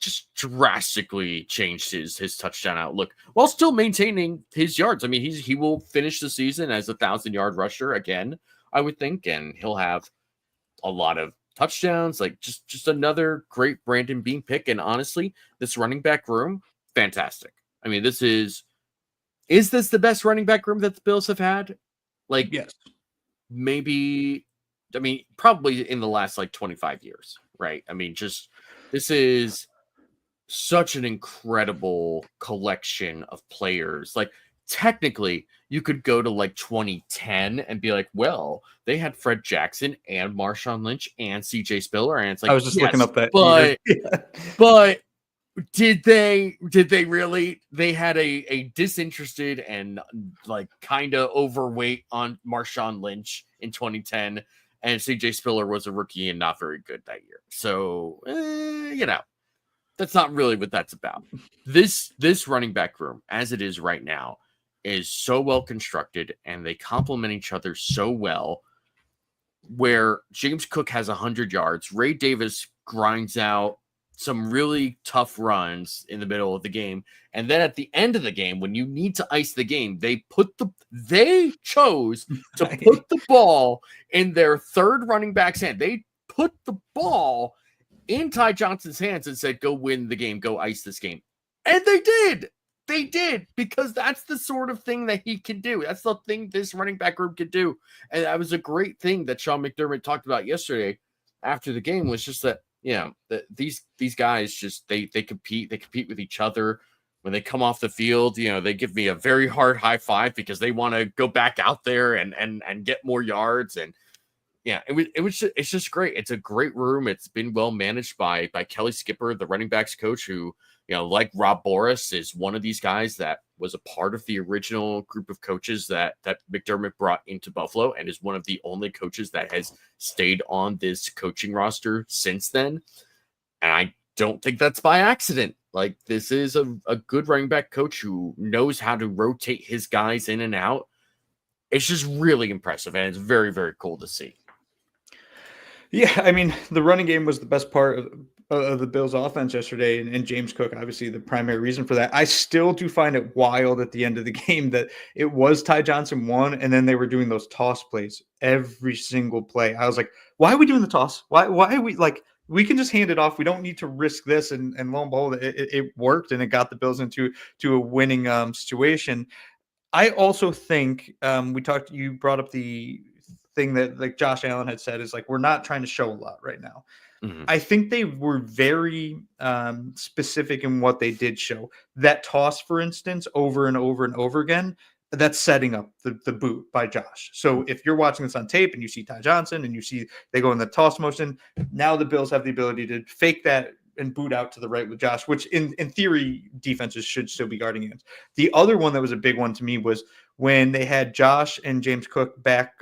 just drastically changed his touchdown outlook while still maintaining his yards. I mean, he will finish the season as a 1,000-yard rusher again, I would think, and he'll have a lot of touchdowns. Like just another great Brandon Beane pick. And honestly, this running back room, fantastic. I mean, is this the best running back room that the Bills have had? Like, yes, maybe. I mean, probably in the last like 25 years, right? I mean, this is such an incredible collection of players. Like, technically, you could go to like 2010 and be like, well, they had Fred Jackson and Marshawn Lynch and CJ Spiller, and it's like, I was just looking up that, but did they really? They had a disinterested and like kind of overweight on Marshawn Lynch in 2010, and CJ Spiller was a rookie and not very good that year. So that's not really what that's about. This running back room, as it is right now, is so well constructed, and they complement each other so well, where James Cook has 100 yards. Ray Davis grinds out some really tough runs in the middle of the game. And then at the end of the game, when you need to ice the game, they chose to put the ball in their third running back's hand. They put the ball in Ty Johnson's hands and said, go win the game, go ice this game. And they did. They did, because that's the sort of thing that he can do. That's the thing this running back group can do. And that was a great thing that Sean McDermott talked about yesterday after the game, was just that, that these guys just they compete with each other. When they come off the field, they give me a very hard high five because they want to go back out there and get more yards. And it's just great. It's a great room. It's been well managed by Kelly Skipper, the running backs coach, who, like Rob Boris, is one of these guys that was a part of the original group of coaches that McDermott brought into Buffalo, and is one of the only coaches that has stayed on this coaching roster since then. And I don't think that's by accident. Like, this is a good running back coach who knows how to rotate his guys in and out. It's just really impressive, and it's very, very cool to see. Yeah, I mean, the running game was the best part of the Bills' offense yesterday, and James Cook, obviously, the primary reason for that. I still do find it wild at the end of the game that it was Ty Johnson one, and then they were doing those toss plays every single play. I was like, why are we doing the toss? Why are we, like, we can just hand it off. We don't need to risk this. And lo and behold, it worked, and it got the Bills into a winning situation. I also think you brought up the thing that, like, Josh Allen had said, is like, we're not trying to show a lot right now. Mm-hmm. I think they were very specific in what they did show. That toss, for instance, over and over and over again, that's setting up the boot by Josh. So if you're watching this on tape and you see Ty Johnson and you see they go in the toss motion, now the Bills have the ability to fake that and boot out to the right with Josh, which in theory defenses should still be guarding against. The other one that was a big one to me was when they had Josh and James Cook back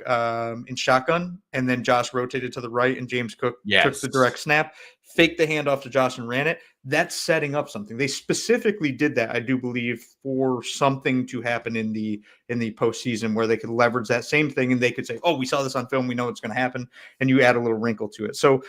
in shotgun, and then Josh rotated to the right and James Cook took the direct snap, faked the handoff to Josh and ran it. That's setting up something. They specifically did that, I do believe, for something to happen in the postseason, where they could leverage that same thing and they could say, oh, we saw this on film, we know it's going to happen, and you add a little wrinkle to it. So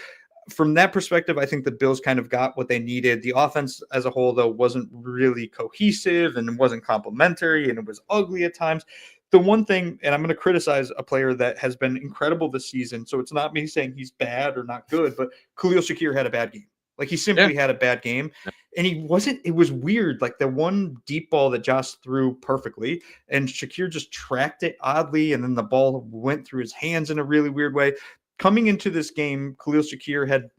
from that perspective, I think the Bills kind of got what they needed. The offense as a whole, though, wasn't really cohesive and wasn't complementary, and it was ugly at times. The one thing, and I'm going to criticize a player that has been incredible this season, so it's not me saying he's bad or not good, but Khalil Shakir had a bad game. Like, he simply had a bad game, and it was weird. Like, the one deep ball that Josh threw perfectly, and Shakir just tracked it oddly, and then the ball went through his hands in a really weird way. Coming into this game, Khalil Shakir had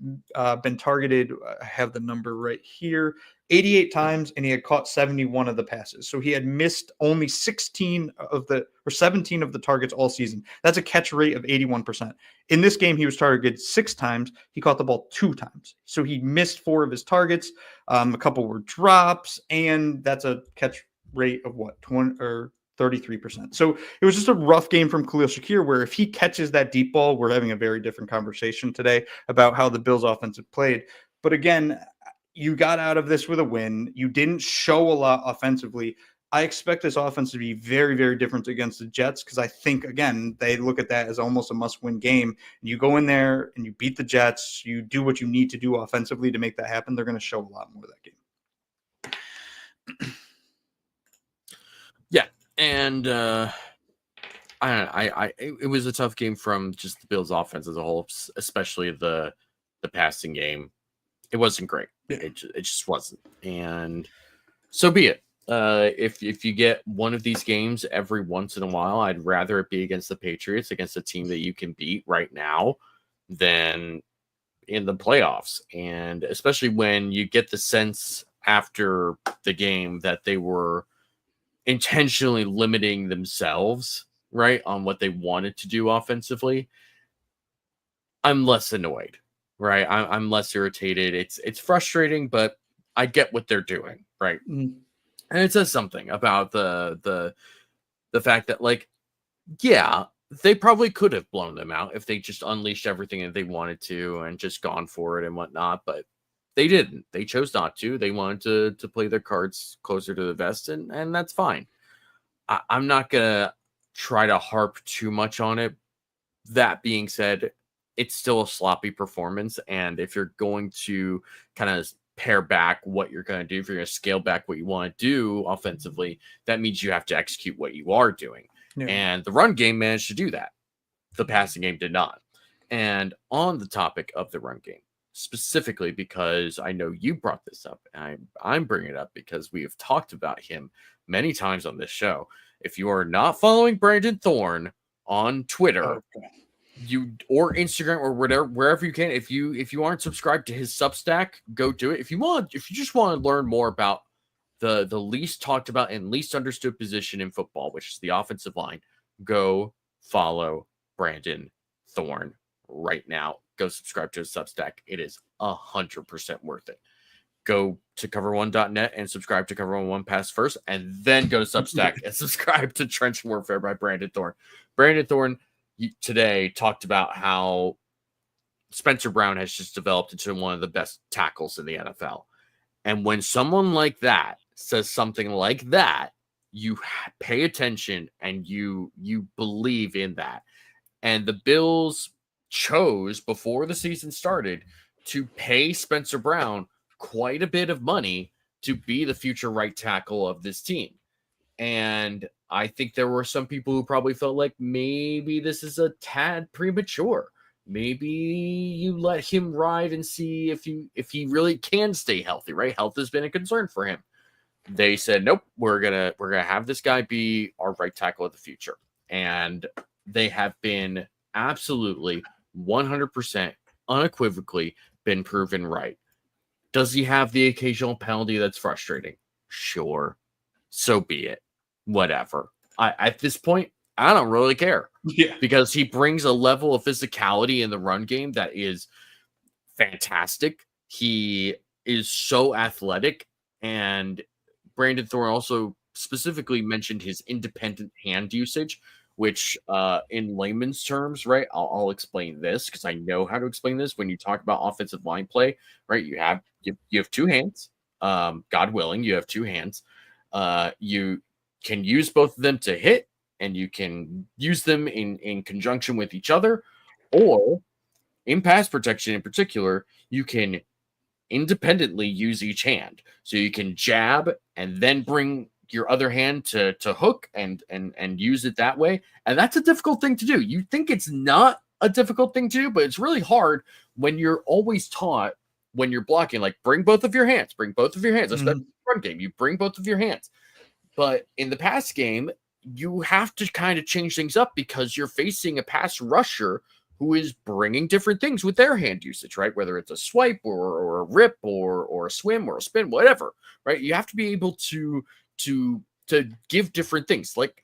been targeted, I have the number right here, 88 times, and he had caught 71 of the passes. So he had missed only 17 of the targets all season. That's a catch rate of 81%. In this game, he was targeted 6 times. He caught the ball 2 times. So he missed 4 of his targets. A couple were drops, and that's a catch rate of 33%. So it was just a rough game from Khalil Shakir, where if he catches that deep ball, we're having a very different conversation today about how the Bills offense have played. But again, you got out of this with a win. You didn't show a lot offensively. I expect this offense to be very, very different against the Jets, because I think, again, they look at that as almost a must-win game. You go in there and you beat the Jets. You do what you need to do offensively to make that happen. They're going to show a lot more of that game. Yeah. And it was a tough game from just the Bills' offense as a whole, especially the passing game. It wasn't great. Yeah. It just wasn't. And so be it. If you get one of these games every once in a while, I'd rather it be against the Patriots, against a team that you can beat right now, than in the playoffs. And especially when you get the sense after the game that they were intentionally limiting themselves, right, on what they wanted to do offensively, I'm less annoyed, right? I'm less irritated. It's frustrating, but I get what they're doing, right? Mm. And it says something about the fact that, like, yeah, they probably could have blown them out if they just unleashed everything that they wanted to and just gone for it and whatnot, but they didn't. They chose not to. They wanted to play their cards closer to the vest, and that's fine. I'm not going to try to harp too much on it. That being said, it's still a sloppy performance, and if you're going to kind of pare back what you're going to do, if you're going to scale back what you want to do offensively, that means you have to execute what you are doing. Yeah. And the run game managed to do that. The passing game did not. And on the topic of the run game, specifically because I know you brought this up. And I'm bringing it up because we have talked about him many times on this show. If you are not following Brandon Thorne on Twitter, you or Instagram or whatever, wherever you can, if you aren't subscribed to his Substack, go do it. If you just want to learn more about the least talked about and least understood position in football, which is the offensive line, go follow Brandon Thorne right now. Go subscribe to his Substack. It is 100% worth it. Go to cover1.net and subscribe to Cover One Pass first, and then go to Substack and subscribe to Trench Warfare by Brandon Thorne. Brandon Thorne today talked about how Spencer Brown has just developed into one of the best tackles in the NFL. And when someone like that says something like that, you pay attention and you believe in that. And the Bills chose, before the season started, to pay Spencer Brown quite a bit of money to be the future right tackle of this team. And I think there were some people who probably felt like maybe this is a tad premature. Maybe you let him ride and see if he really can stay healthy, right? Health has been a concern for him. They said, nope, we're gonna have this guy be our right tackle of the future. And they have been absolutely 100% unequivocally been proven right. Does he have the occasional penalty that's frustrating? Sure. So be it. Whatever. At this point, I don't really care. Yeah. Because he brings a level of physicality in the run game that is fantastic. He is so athletic. And Brandon Thorne also specifically mentioned his independent hand usage, which in layman's terms, right? I'll explain this because I know how to explain this. When you talk about offensive line play, right? You have two hands. God willing, you have two hands. You can use both of them to hit, and you can use them in conjunction with each other, or in pass protection in particular, you can independently use each hand. So you can jab and then bring your other hand to hook and use it that way. And that's a difficult thing to do. You think it's not a difficult thing to do, but it's really hard when you're always taught when you're blocking, like bring both of your hands, especially in the run game, you bring both of your hands. But in the pass game, you have to kind of change things up because you're facing a pass rusher who is bringing different things with their hand usage, right? Whether it's a swipe or a rip or a swim or a spin, whatever, right? You have to be able to give different things. Like,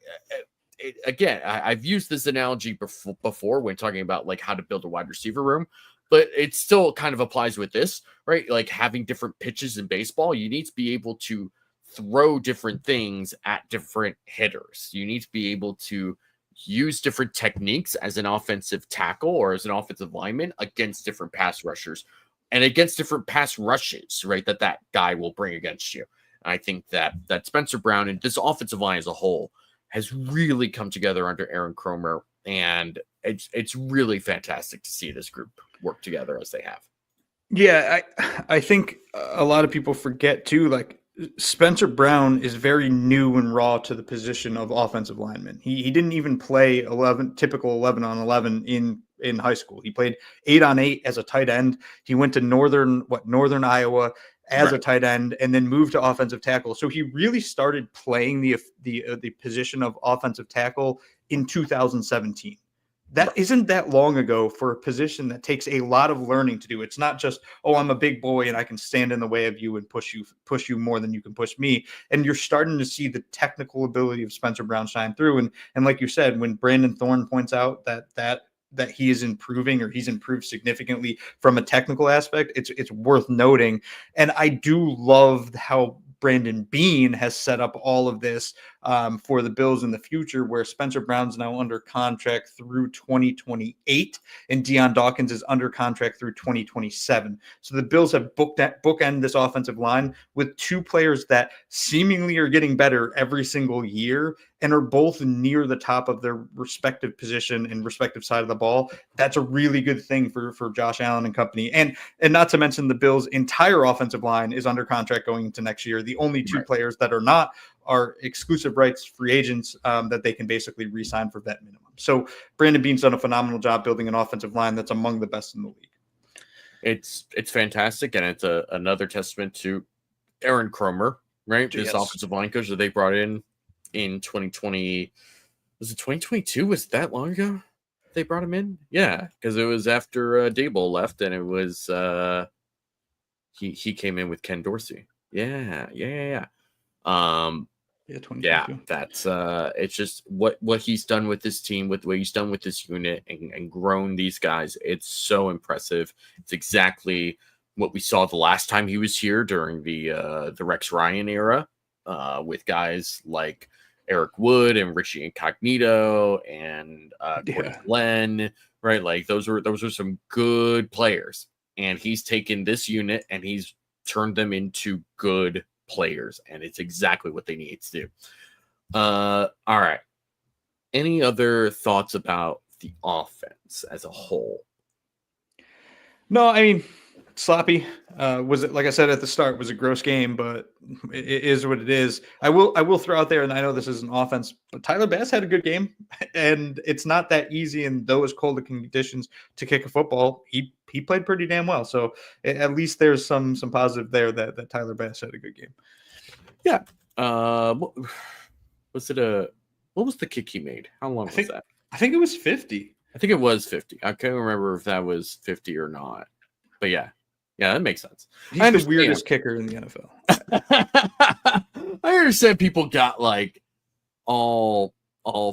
again, I've used this analogy before when talking about like how to build a wide receiver room, but it still kind of applies with this, right? Like having different pitches in baseball, you need to be able to throw different things at different hitters. You need to be able to use different techniques as an offensive tackle or as an offensive lineman against different pass rushers and against different pass rushes, right? That guy will bring against you. I think that Spencer Brown and this offensive line as a whole has really come together under Aaron Kromer, and it's really fantastic to see this group work together as they have. Yeah, I think a lot of people forget too, like Spencer Brown is very new and raw to the position of offensive lineman. He didn't even play typical 11 on 11 in high school. He played 8 on 8 as a tight end. He went to Northern Iowa as a tight end and then moved to offensive tackle. So he really started playing the position of offensive tackle in 2017. That isn't that long ago for a position that takes a lot of learning to do. It's not just, oh, I'm a big boy and I can stand in the way of you and push you more than you can push me. And you're starting to see the technical ability of Spencer Brown shine through. And like you said, when Brandon Thorne points out that he is improving or he's improved significantly from a technical aspect, it's worth noting. And I do love how Brandon Beane has set up all of this for the Bills in the future, where Spencer Brown's now under contract through 2028 and Deion Dawkins is under contract through 2027. So the Bills have bookend this offensive line with two players that seemingly are getting better every single year and are both near the top of their respective position and respective side of the ball. That's a really good thing for Josh Allen and company. And not to mention the Bills' entire offensive line is under contract going into next year. The only two players that are not are exclusive rights free agents that they can basically re-sign for vet minimum. So Brandon Beane's done a phenomenal job building an offensive line that's among the best in the league. it's fantastic, and it's another testament to Aaron Kromer, right? This Yes. offensive line coach that they brought in 2020. Was it 2022? Was it that long ago they brought him in? Yeah, because it was after Daboll left, and it was he came in with Ken Dorsey. Yeah. Yeah, 2022. Yeah, that's it's just what he's done with this team, with what he's done with this unit, and grown these guys. It's so impressive. It's exactly what we saw the last time he was here during the Rex Ryan era, with guys like Eric Wood and Richie Incognito and Corey Glenn, right? Like those were some good players, and he's taken this unit and he's turned them into good players, and it's exactly what they need to do. All right. Any other thoughts about the offense as a whole? No, I mean, sloppy. Was it, like I said at the start, was a gross game, but it is what it is. I will throw out there, and I know this is an offense, but Tyler Bass had a good game, and it's not that easy in those cold conditions to kick a football. He played pretty damn well, so at least there's some positive there that Tyler Bass had a good game. Yeah. What was the kick he made? How long was that? I think it was 50. I think it was 50. I can't remember if that was 50 or not. But yeah, that makes sense. He's the weirdest kicker in the NFL. I understand people got like all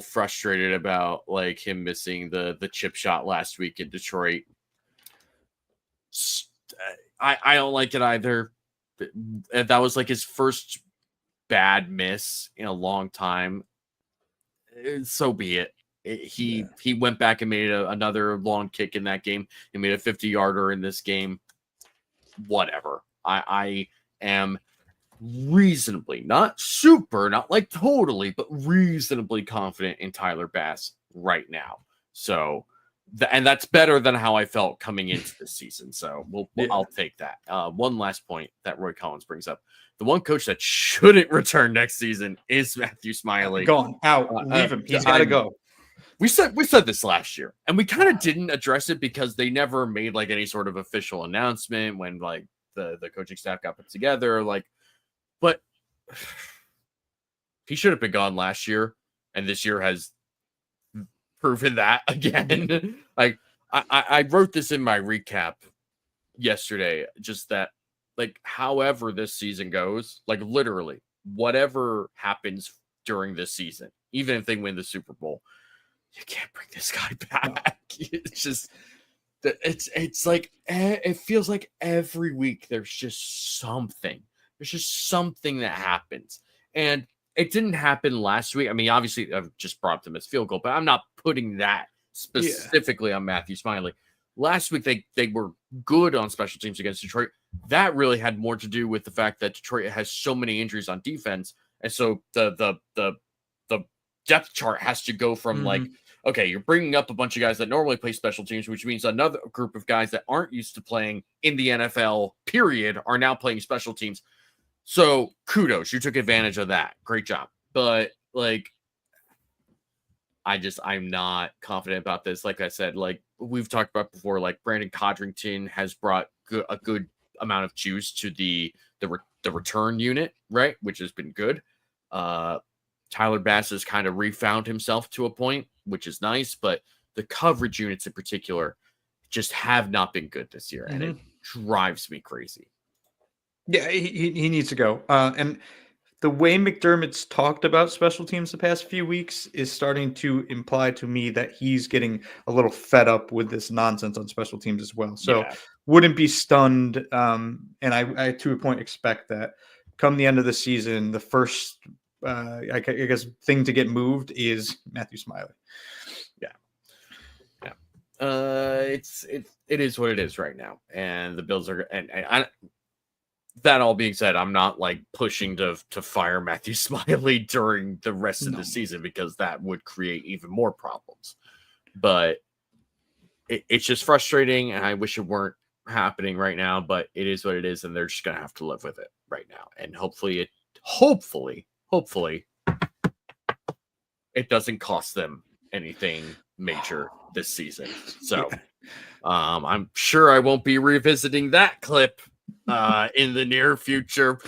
frustrated about like him missing the chip shot last week in Detroit. I don't like it either. That was like his first bad miss in a long time. So be it. He went back and made another long kick in that game. He made a 50-yarder in this game. Whatever. I am reasonably, not super, not like totally, but reasonably confident in Tyler Bass right now. So, and that's better than how I felt coming into this season. So I'll take that. One last point that Roy Collins brings up. The one coach that shouldn't return next season is Matthew Smiley. Gone out. Leave him. He's got to go. We said this last year, and we kind of didn't address it because they never made like any sort of official announcement when like the coaching staff got put together. Like, but he should have been gone last year, and this year has proven that again. Like I wrote this in my recap yesterday, just that like however this season goes, like literally whatever happens during this season, even if they win the Super Bowl, you can't bring this guy back. It's just it's like it feels like every week there's just something. There's just something that happens, and it didn't happen last week. I mean, obviously, I've just brought up the missed field goal, but I'm not putting that specifically on Matthew Smiley. Last week, they were good on special teams against Detroit. That really had more to do with the fact that Detroit has so many injuries on defense, and so the depth chart has to go from like, okay, you're bringing up a bunch of guys that normally play special teams, which means another group of guys that aren't used to playing in the NFL, period, are now playing special teams. So kudos, you took advantage of that. Great job. But like, I'm not confident about this. Like I said, like we've talked about before, like Brandon Codrington has brought a good amount of juice to the return unit, right? Which has been good. Tyler Bass has kind of refound himself to a point, which is nice, but the coverage units in particular just have not been good this year, and it drives me crazy. Yeah, he needs to go. And the way McDermott's talked about special teams the past few weeks is starting to imply to me that he's getting a little fed up with this nonsense on special teams as well. So wouldn't be stunned. And I, to a point, expect that come the end of the season, the first I guess thing to get moved is Matthew Smiley. It is what it is right now, and the Bills are. And that all being said, I'm not like pushing to fire Matthew Smiley during the rest of the season, because that would create even more problems. But it's just frustrating, and I wish it weren't happening right now. But it is what it is, and they're just gonna have to live with it right now. And hopefully it doesn't cost them anything major this season. So I'm sure I won't be revisiting that clip in the near future.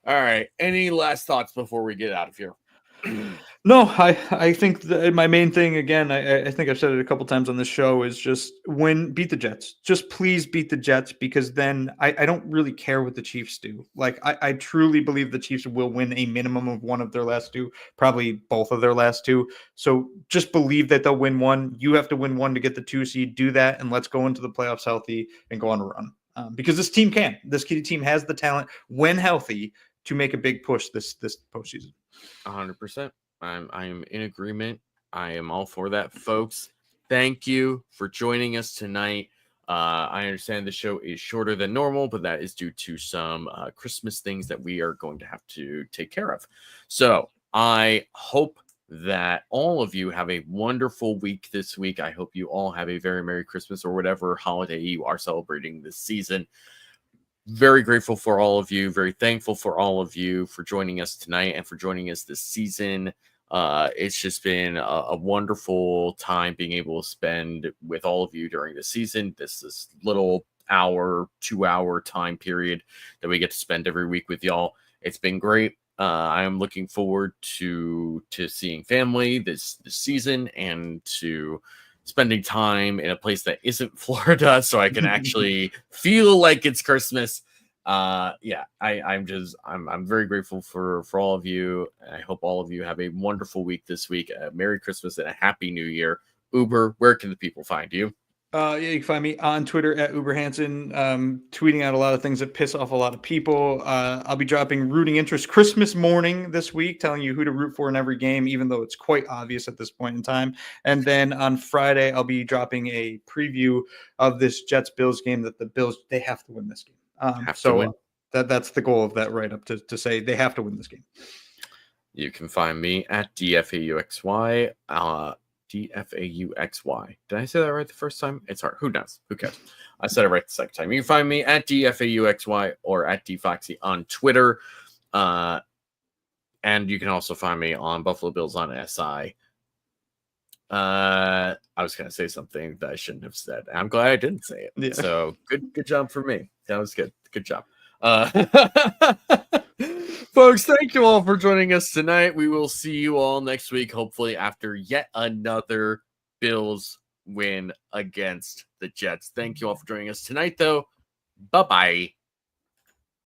All right. Any last thoughts before we get out of here? No, I think my main thing, again, I think I've said it a couple times on this show, is just beat the Jets. Just please beat the Jets, because then I don't really care what the Chiefs do. Like, I truly believe the Chiefs will win a minimum of one of their last two, probably both of their last two. So just believe that they'll win one. You have to win one to get the 2 seed. Do that, and let's go into the playoffs healthy and go on a run. Because this team can. This team has the talent, when healthy, to make a big push this postseason. 100%. I'm in agreement. I am all for that, folks. Thank you for joining us tonight. I understand the show is shorter than normal, but that is due to some Christmas things that we are going to have to take care of. So I hope that all of you have a wonderful week this week. I hope you all have a very Merry Christmas or whatever holiday you are celebrating this season. Very grateful for all of you. Very thankful for all of you for joining us tonight and for joining us this season. It's just been a wonderful time being able to spend with all of you during the season. This little hour, 2-hour time period that we get to spend every week with y'all. It's been great. I am looking forward to seeing family this season and to spending time in a place that isn't Florida, so I can actually feel like it's Christmas. I'm very grateful for all of you. I hope all of you have a wonderful week this week. Merry Christmas and a Happy New Year. Uber, where can the people find you? You can find me on Twitter at UberHansen, tweeting out a lot of things that piss off a lot of people. I'll be dropping Rooting Interest Christmas morning this week, telling you who to root for in every game, even though it's quite obvious at this point in time. And then on Friday, I'll be dropping a preview of this Jets-Bills game that the Bills, they have to win this game. That's the goal of that write-up, to say they have to win this game. You can find me at DFAUXY. DFAUXY. Did I say that right the first time? It's hard. Who knows? Who cares? I said it right the second time. You can find me at DFAUXY or at DFoxy on Twitter. And you can also find me on Buffalo Bills on SI. I was going to say something that I shouldn't have said. I'm glad I didn't say it. Yeah. So good job for me. That was good. Good job. Folks, thank you all for joining us tonight. We will see you all next week, hopefully after yet another Bills win against the Jets. Thank you all for joining us tonight, though. Bye-bye.